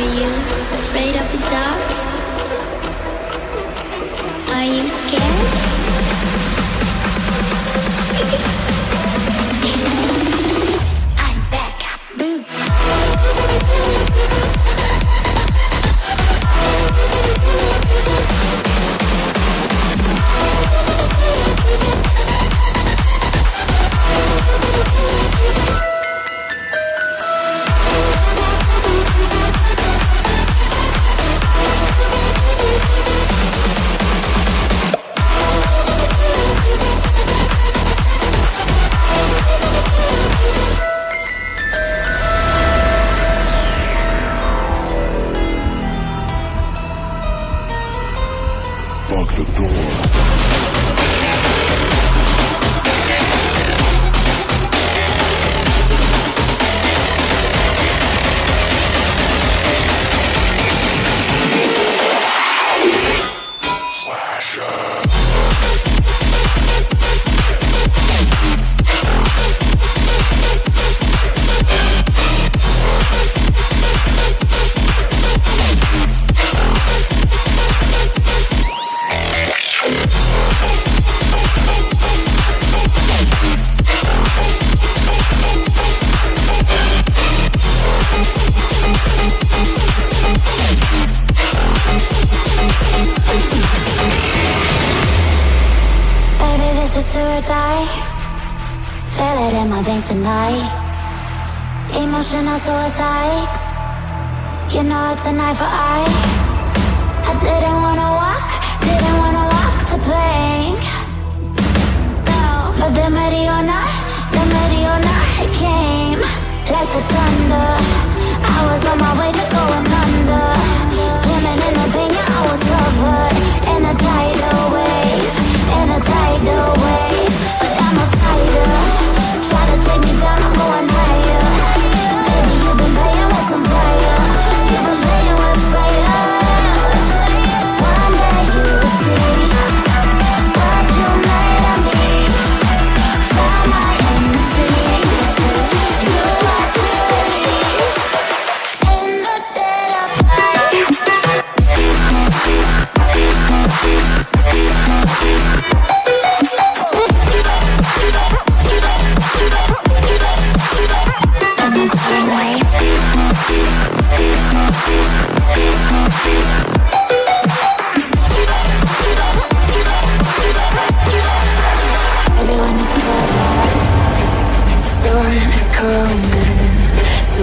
Are you afraid of the dark? Are you scared? I'm back. Boo. Tonight, emotional suicide. You know it's an eye for eye. I didn't wanna walk the plank. No, but the Mariona, it came like the thunder. I was on my way to going under, swimming in the pain. Yeah, I was covered in a tidal wave, But I'm a fighter. Try to take me down, I'm going higher. Baby, you've been playing with some fire. You've been playing with fire. One day you'll see what you made of me. Find my enemies. You are to release in the dead of night.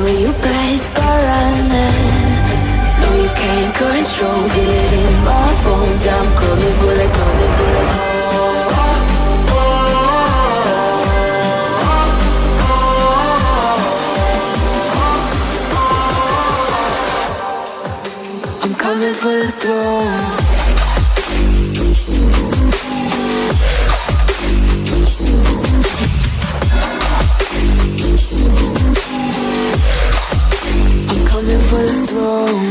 You better start running. No, you can't control. Feel it in my bones. I'm coming for the, I'm coming for the throne. For the throne.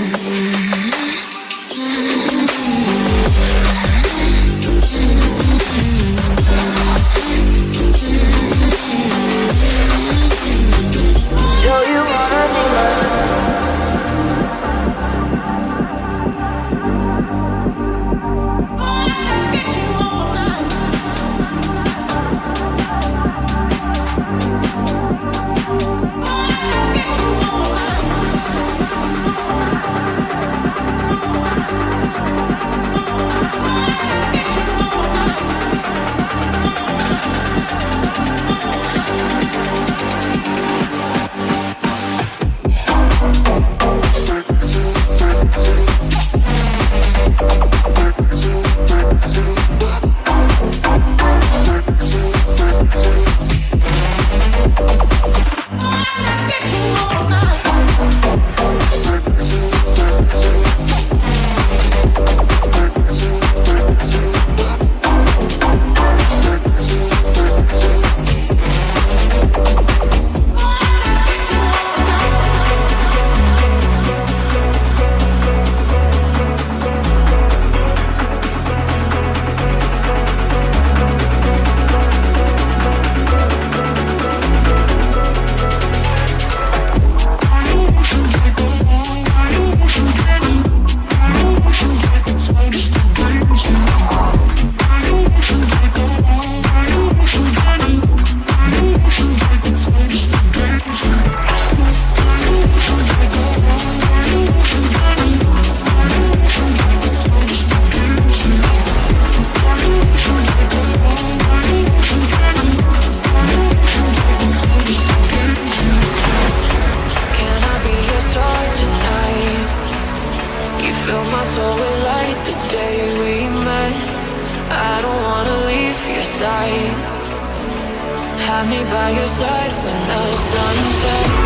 Show you wanna be Fill my soul with light the day we met. I don't wanna leave your side. Have me by your side when the sun sets.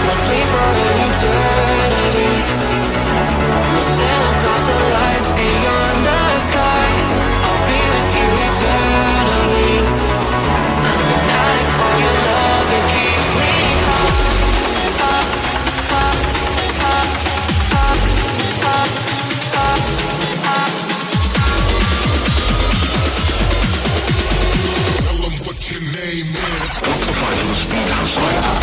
Let's leave for an eternity. We'll sail across the lights beyond the sky. I'll be with you eternally. I'm an addict for your love, it keeps me high. Tell them what your name is. Amplify for the speed house light.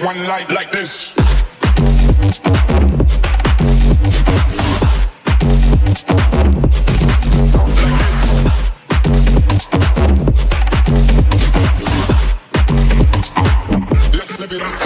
One life like this. Let's live it up.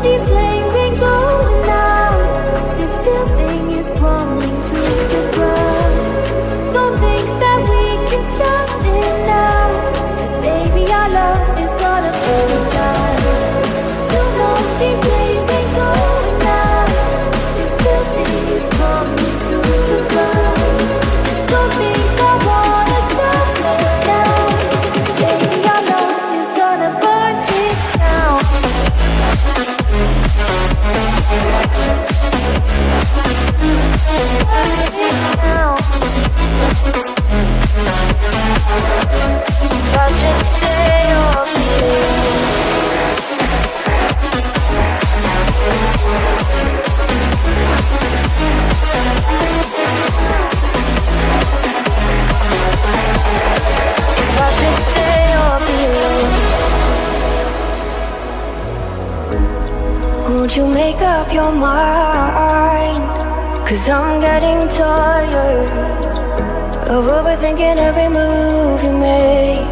These blazing going out, this building is crumbling to the ground. Won't you make up your mind? 'Cause I'm getting tired of overthinking every move you make.